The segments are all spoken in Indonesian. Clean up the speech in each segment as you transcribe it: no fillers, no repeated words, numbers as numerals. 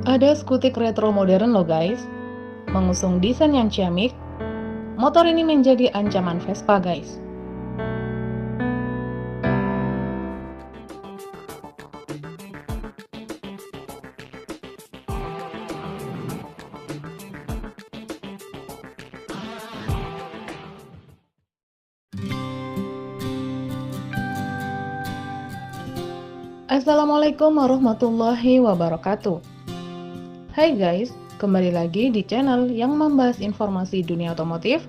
Ada skutik retro modern loh guys, mengusung desain yang ciamik. Motor ini menjadi ancaman Vespa guys. Assalamualaikum warahmatullahi wabarakatuh. Hai guys, kembali lagi di channel yang membahas informasi dunia otomotif,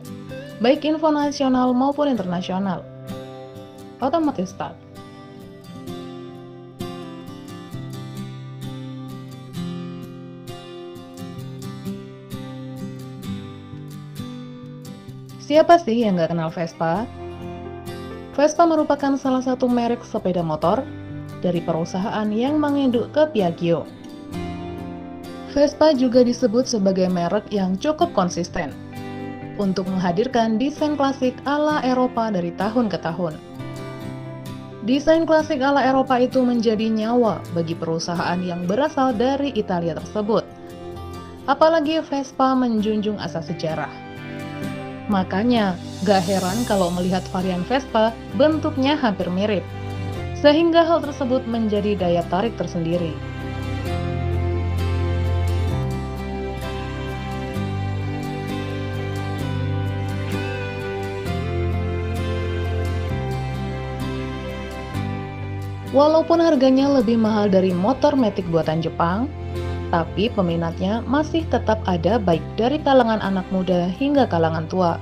baik info nasional maupun internasional. Otomotif Start. Siapa sih yang gak kenal Vespa? Vespa merupakan salah satu merek sepeda motor dari perusahaan yang menginduk ke Piaggio. Vespa juga disebut sebagai merek yang cukup konsisten untuk menghadirkan desain klasik ala Eropa dari tahun ke tahun. Desain klasik ala Eropa itu menjadi nyawa bagi perusahaan yang berasal dari Italia tersebut. Apalagi Vespa menjunjung asas sejarah. Makanya, gak heran kalau melihat varian Vespa bentuknya hampir mirip, sehingga hal tersebut menjadi daya tarik tersendiri. Walaupun harganya lebih mahal dari motor matic buatan Jepang, tapi peminatnya masih tetap ada baik dari kalangan anak muda hingga kalangan tua.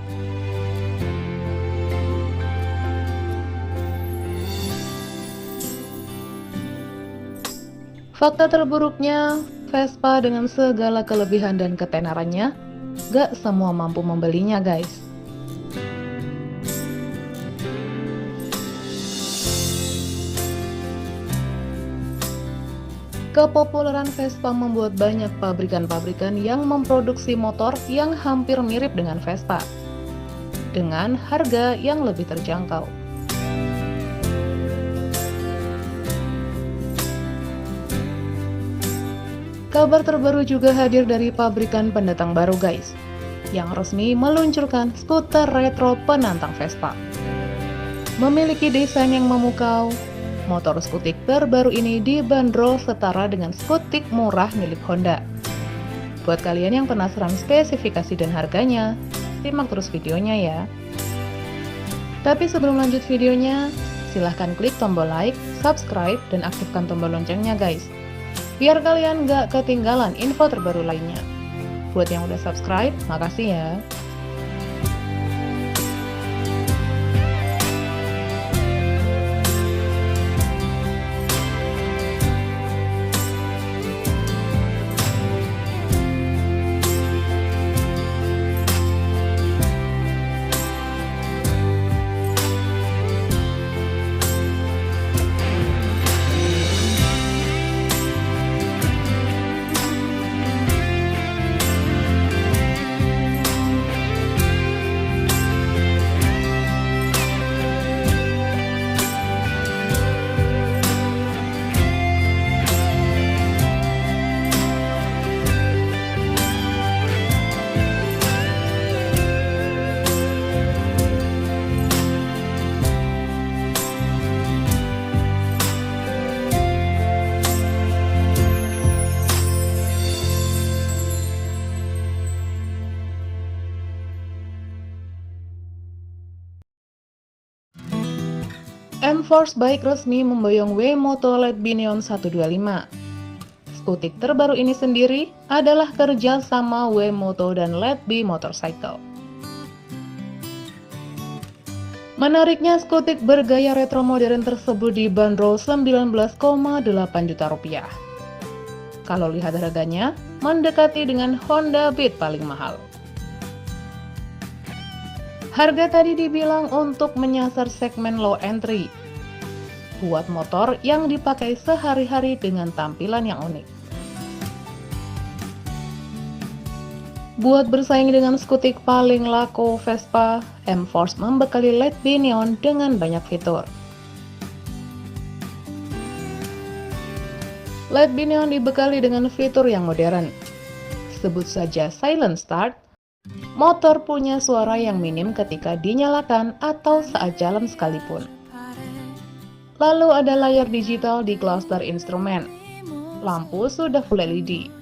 Fakta terburuknya, Vespa dengan segala kelebihan dan ketenarannya, gak semua mampu membelinya guys. Kepopuleran Vespa membuat banyak pabrikan-pabrikan yang memproduksi motor yang hampir mirip dengan Vespa, dengan harga yang lebih terjangkau. Kabar terbaru juga hadir dari pabrikan pendatang baru guys, yang resmi meluncurkan skuter retro penantang Vespa. Memiliki desain yang memukau, motor skutik terbaru ini dibanderol setara dengan skutik murah milik Honda. Buat kalian yang penasaran spesifikasi dan harganya, simak terus videonya ya. Tapi sebelum lanjut videonya, silahkan klik tombol like, subscribe, dan aktifkan tombol loncengnya guys, biar kalian gak ketinggalan info terbaru lainnya. Buat yang udah subscribe, makasih ya. M-Force Bike resmi memboyong W-Moto Letbe Neon 125. Skutik terbaru ini sendiri adalah kerja sama W-Moto dan Letbe Motorcycle. Menariknya, skutik bergaya retro modern tersebut dibanderol 19,8 juta rupiah. Kalau lihat harganya, mendekati dengan Honda Beat paling mahal. Harga tadi dibilang untuk menyasar segmen low entry, buat motor yang dipakai sehari-hari dengan tampilan yang unik. Buat bersaing dengan skutik paling laku Vespa, M-Force membekali Letbe Neon dengan banyak fitur. LED Neon dibekali dengan fitur yang modern. Sebut saja Silent Start. Motor punya suara yang minim ketika dinyalakan atau saat jalan sekalipun. Lalu ada layar digital di cluster instrumen. Lampu sudah full LED.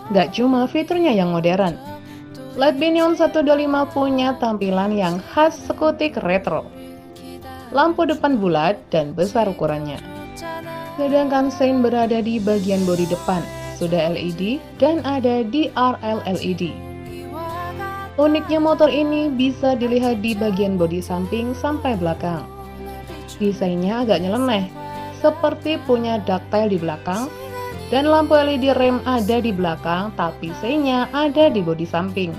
Gak cuma fiturnya yang modern, LED Neon 125 punya tampilan yang khas skutik retro. Lampu depan bulat dan besar ukurannya. Sedangkan sein berada di bagian bodi depan, sudah LED dan ada DRL LED. Uniknya motor ini bisa dilihat di bagian bodi samping sampai belakang. Desainnya agak nyeleneh, seperti punya ductile di belakang, dan lampu LED rem ada di belakang, tapi seinnya ada di bodi samping.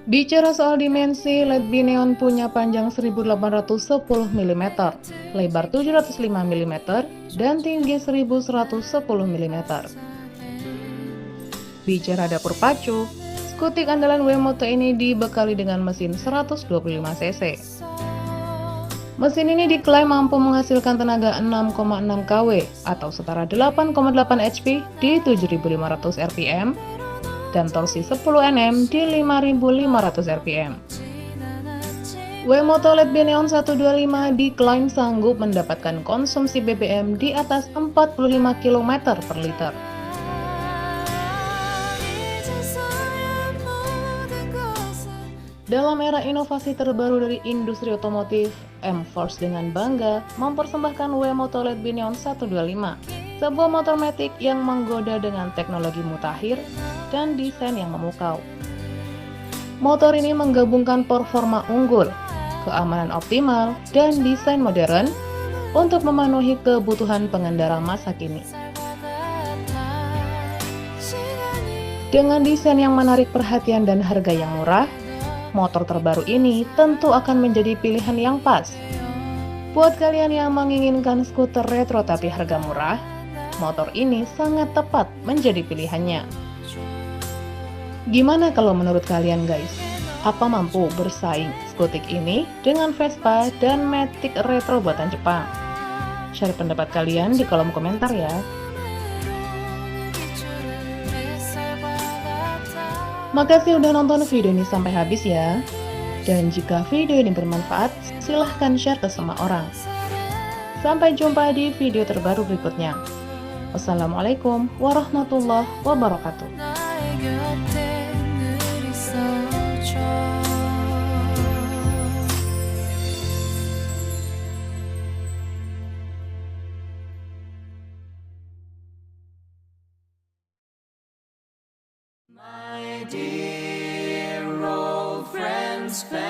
Bicara soal dimensi, LED Neon punya panjang 1810 mm, lebar 705 mm, dan tinggi 1110 mm. Bicara dapur pacu, skutik andalan Wemoto ini dibekali dengan mesin 125 cc. Mesin ini diklaim mampu menghasilkan tenaga 6,6 kW atau setara 8,8 HP di 7.500 rpm dan torsi 10 Nm di 5.500 rpm. Wemoto LED Neon 125 diklaim sanggup mendapatkan konsumsi BBM di atas 45 km per liter. Dalam era inovasi terbaru dari industri otomotif, M-Force dengan bangga mempersembahkan Wemoto LED Neon 125, sebuah motor matic yang menggoda dengan teknologi mutakhir dan desain yang memukau. Motor ini menggabungkan performa unggul, keamanan optimal, dan desain modern untuk memenuhi kebutuhan pengendara masa kini. Dengan desain yang menarik perhatian dan harga yang murah, motor terbaru ini tentu akan menjadi pilihan yang pas. Buat kalian yang menginginkan skuter retro tapi harga murah, motor ini sangat tepat menjadi pilihannya. Gimana kalau menurut kalian guys? Apa mampu bersaing skutik ini dengan Vespa dan Matic retro buatan Jepang? Share pendapat kalian di kolom komentar ya. Makasih udah nonton video ini sampai habis ya. Dan jika video ini bermanfaat, silahkan share ke semua orang. Sampai jumpa di video terbaru berikutnya. Wassalamualaikum warahmatullahi wabarakatuh. My dear old friend spent